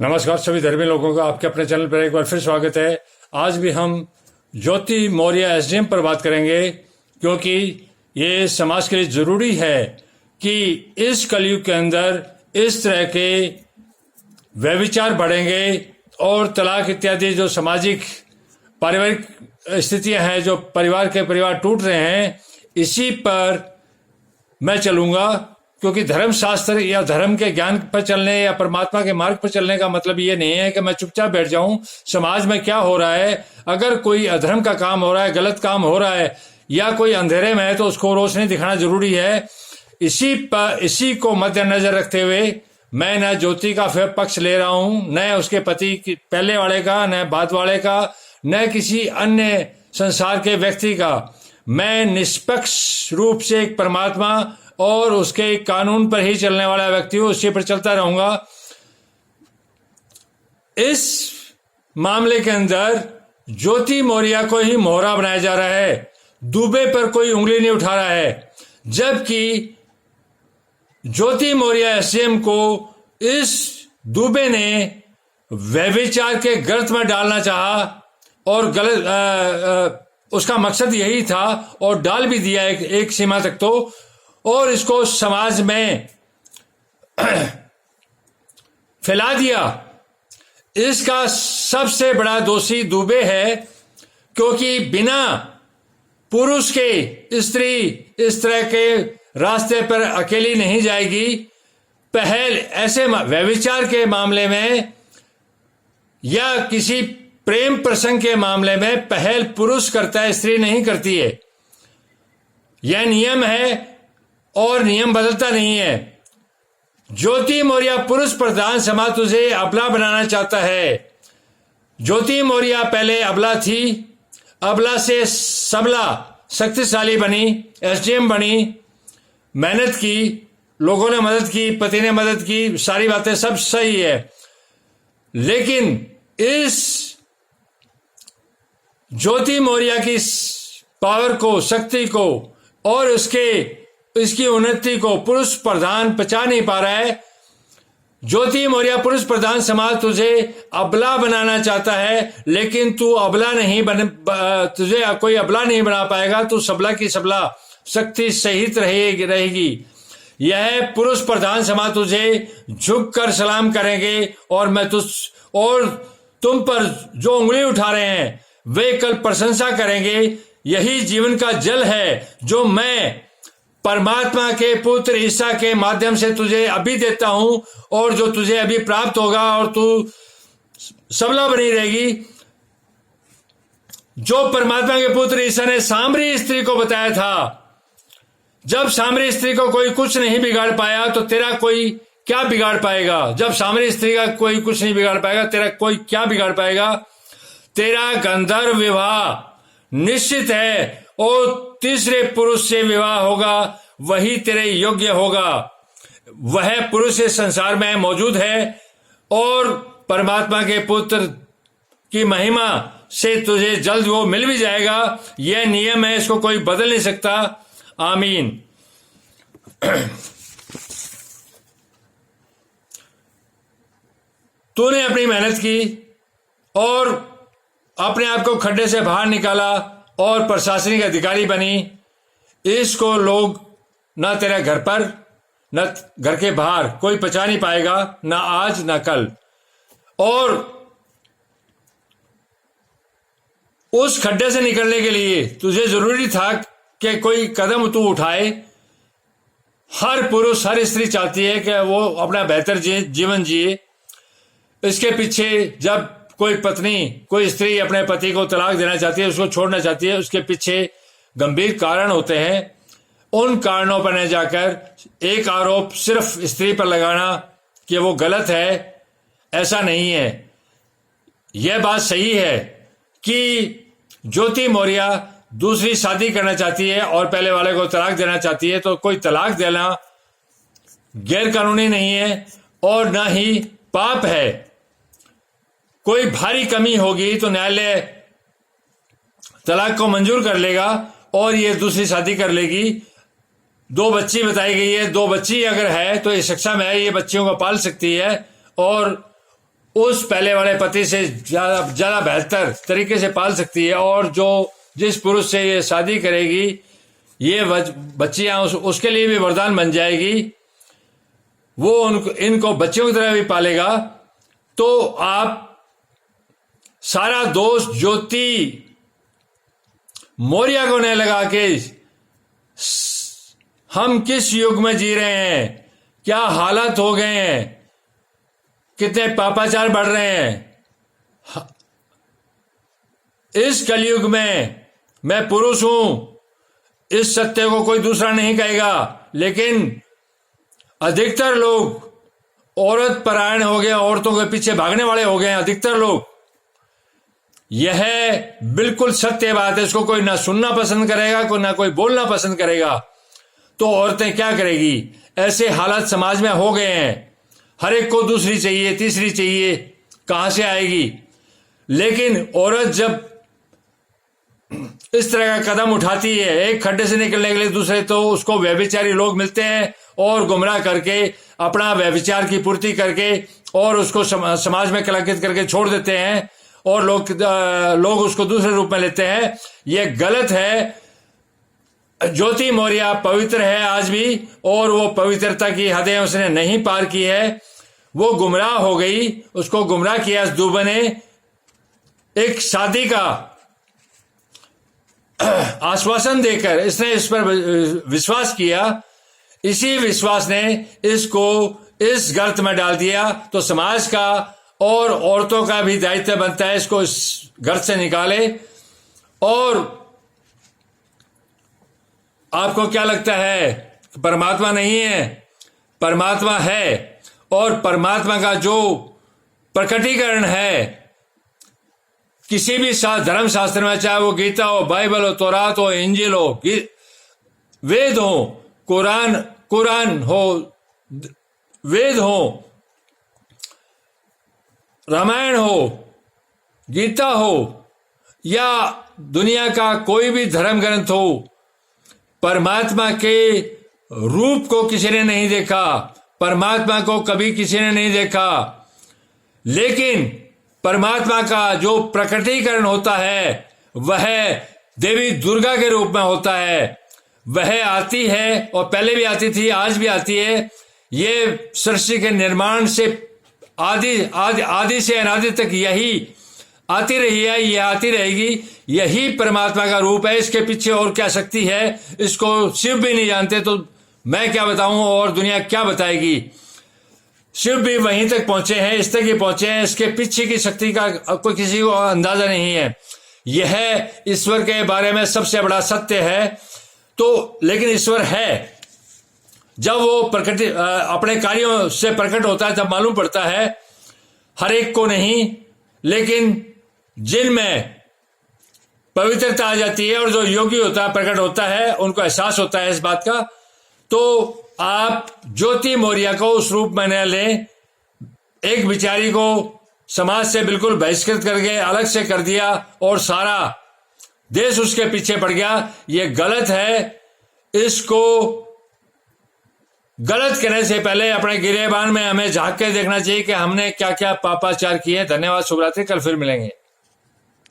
नमस्कार सभी धर्मी लोगों का आपके अपने चैनल पर एक बार फिर स्वागत है। आज भी हम ज्योति मौर्य एसडीएम पर बात करेंगे, क्योंकि ये समाज के लिए जरूरी है कि इस कलयुग के अंदर इस तरह के व्यभिचार बढ़ेंगे और तलाक इत्यादि जो सामाजिक पारिवारिक स्थितियां हैं, जो परिवार टूट रहे हैं, इसी पर मैं चलूंगा। क्योंकि धर्म शास्त्र या धर्म के ज्ञान पर चलने या परमात्मा के मार्ग पर चलने का मतलब ये नहीं है कि मैं चुपचाप बैठ जाऊं। समाज में क्या हो रहा है, अगर कोई अधर्म का काम हो रहा है, गलत काम हो रहा है या कोई अंधेरे में है तो उसको रोशनी दिखाना जरूरी है। इसी को मद्देनजर रखते हुए मैं न ज्योति का पक्ष ले रहा हूं, न उसके पति पहले वाले का, न बाद वाले का, न किसी अन्य संसार के व्यक्ति का। मैं निष्पक्ष रूप से एक परमात्मा और उसके कानून पर ही चलने वाला व्यक्ति हूं, उसी पर चलता रहूंगा। इस मामले के अंदर ज्योति मौर्य को ही मोहरा बनाया जा रहा है, दुबे पर कोई उंगली नहीं उठा रहा है। जबकि ज्योति मौर्य एसडीएम को इस दुबे ने व्यभिचार के गर्त में डालना चाहा और गलत उसका मकसद यही था और डाल भी दिया एक सीमा तक तो, और इसको समाज में फैला दिया। इसका सबसे बड़ा दोषी दुबे है, क्योंकि बिना पुरुष के स्त्री इस तरह के रास्ते पर अकेली नहीं जाएगी। पहल ऐसे व्यभिचार के मामले में या किसी प्रेम प्रसंग के मामले में पहल पुरुष करता है, स्त्री नहीं करती है। यह नियम है और नियम बदलता नहीं है। ज्योति मौर्य पुरुष प्रधान समाज तुझे अबला बनाना चाहता है। ज्योति मौर्य पहले अबला थी, अबला से सबला शक्तिशाली बनी, एसडीएम बनी, मेहनत की, लोगों ने मदद की, पति ने मदद की, सारी बातें सब सही है। लेकिन इस ज्योति मौर्य की पावर को, शक्ति को और इसकी उन्नति को पुरुष प्रधान पचा नहीं पा रहा है। ज्योति मौर्य पुरुष प्रधान समाज तुझे अबला बनाना चाहता है, लेकिन तू अबला नहीं तुझे कोई अबला नहीं बना पाएगा। तू सबला की सबला शक्ति सहित रहेगी। यह पुरुष प्रधान समाज तुझे झुक कर सलाम करेंगे और तुम पर जो उंगली उठा रहे हैं वे कल प्रशंसा करेंगे। यही जीवन का जल है जो मैं परमात्मा के पुत्र ईसा के माध्यम से तुझे अभी देता हूं, और जो तुझे अभी प्राप्त होगा और तू सबला बनी रहेगी। जो परमात्मा के पुत्र ईसा ने सामरी स्त्री को बताया था, जब सामरी स्त्री को कोई कुछ नहीं बिगाड़ पाया तो तेरा कोई क्या बिगाड़ पाएगा। जब सामरी स्त्री का कोई कुछ नहीं बिगाड़ पाएगा, तेरा कोई क्या बिगाड़ पाएगा। तेरा गंधर्व विवाह निश्चित है और तीसरे पुरुष से विवाह होगा, वही तेरे योग्य होगा। वह पुरुष इस संसार में मौजूद है और परमात्मा के पुत्र की महिमा से तुझे जल्द वो मिल भी जाएगा। यह नियम है, इसको कोई बदल नहीं सकता। आमीन। तूने अपनी मेहनत की और अपने आप को खड्डे से बाहर निकाला और प्रशासनिक अधिकारी बनी। इसको लोग ना तेरे घर पर न घर के बाहर कोई पचा नहीं पाएगा, ना आज ना कल। और उस खड्डे से निकलने के लिए तुझे जरूरी था कि कोई कदम तू उठाए। हर पुरुष, हर स्त्री चाहती है कि वो अपना बेहतर जीवन जिए। इसके पीछे जब कोई पत्नी, कोई स्त्री अपने पति को तलाक देना चाहती है, उसको छोड़ना चाहती है, उसके पीछे गंभीर कारण होते हैं। उन कारणों पर न जाकर एक आरोप सिर्फ स्त्री पर लगाना कि वो गलत है, ऐसा नहीं है। यह बात सही है कि ज्योति मौर्य दूसरी शादी करना चाहती है और पहले वाले को तलाक देना चाहती है, तो कोई तलाक देना गैर कानूनी नहीं है और न ही पाप है। कोई भारी कमी होगी तो न्यायालय तलाक को मंजूर कर लेगा और ये दूसरी शादी कर लेगी। 2 बच्ची बताई गई है, 2 बच्ची अगर है तो ये सक्षम है, ये बच्चियों को पाल सकती है और उस पहले वाले पति से ज्यादा बेहतर तरीके से पाल सकती है। और जो जिस पुरुष से ये शादी करेगी, ये बच्चियां उसके लिए भी वरदान बन जाएगी, वो इनको बच्चों की तरह भी पालेगा। तो आप सारा दोष ज्योति मौर्य को नहीं लगा के हम किस युग में जी रहे हैं, क्या हालत हो गए हैं, कितने पापाचार बढ़ रहे हैं। इस कलयुग में मैं पुरुष हूं, इस सत्य को कोई दूसरा नहीं कहेगा, लेकिन अधिकतर लोग औरत परायण हो गए, औरतों के पीछे भागने वाले हो गए हैं अधिकतर लोग। यह बिल्कुल सत्य बात है, इसको कोई ना सुनना पसंद करेगा, कोई ना कोई बोलना पसंद करेगा। तो औरतें क्या करेगी? ऐसे हालात समाज में हो गए हैं, हर एक को दूसरी चाहिए, तीसरी चाहिए, कहां से आएगी? लेकिन औरत जब इस तरह का कदम उठाती है, एक खड्डे से निकलने के लिए दूसरे, तो उसको व्यभिचारी लोग मिलते हैं और गुमराह करके अपना व्यभिचार की पूर्ति करके और उसको समाज में कलंकित करके छोड़ देते हैं, और लोग उसको दूसरे रूप में लेते हैं। यह गलत है। ज्योति मौर्य पवित्र है आज भी, और वो पवित्रता की हदें उसने नहीं पार की है। वो गुमराह हो गई, उसको गुमराह किया इस दूबे ने एक शादी का आश्वासन देकर। इसने इस पर विश्वास किया, इसी विश्वास ने इसको इस गर्त में डाल दिया। तो समाज का और औरतों का भी दायित्व बनता है इसको इस गर्त से निकाले। और आपको क्या लगता है परमात्मा नहीं है? परमात्मा है, और परमात्मा का जो प्रकटीकरण है किसी भी धर्म शास्त्र में, चाहे वो गीता हो, बाइबल हो, तौरात हो, इंजील हो, वेद हो, कुरान हो, वेद हो, रामायण हो, गीता हो, या दुनिया का कोई भी धर्म ग्रंथ हो, परमात्मा के रूप को किसी ने नहीं देखा, परमात्मा को कभी किसी ने नहीं देखा। लेकिन परमात्मा का जो प्रकटीकरण होता है वह देवी दुर्गा के रूप में होता है। वह आती है, और पहले भी आती थी, आज भी आती है। ये सृष्टि के निर्माण से आदि से अनादि तक यही आती रही है, यह आती रहेगी। यही परमात्मा का रूप है। इसके पीछे और क्या शक्ति है, इसको शिव भी नहीं जानते, तो मैं क्या बताऊं और दुनिया क्या बताएगी। शिव भी वहीं तक पहुंचे हैं, इस तक ही पहुंचे हैं। इसके पीछे की शक्ति का कोई किसी को अंदाजा नहीं है। यह ईश्वर के बारे में सबसे बड़ा सत्य है। तो लेकिन ईश्वर है, जब वो अपने कार्यों से प्रकट होता है तब मालूम पड़ता है, हर एक को नहीं, लेकिन जिनमें पवित्रता आ जाती है और जो योगी होता है, प्रकट होता है, उनको एहसास होता है इस बात का। तो आप ज्योति मौर्य को उस रूप में न लें। एक बिचारी को समाज से बिल्कुल बहिष्कृत करके अलग से कर दिया और सारा देश उसके पीछे पड़ गया। ये गलत है। इसको गलत करने से पहले अपने गिरेबान में हमें झांक के देखना चाहिए कि हमने क्या क्या पापाचार किए। धन्यवाद। शुभ रात्रि। कल फिर मिलेंगे।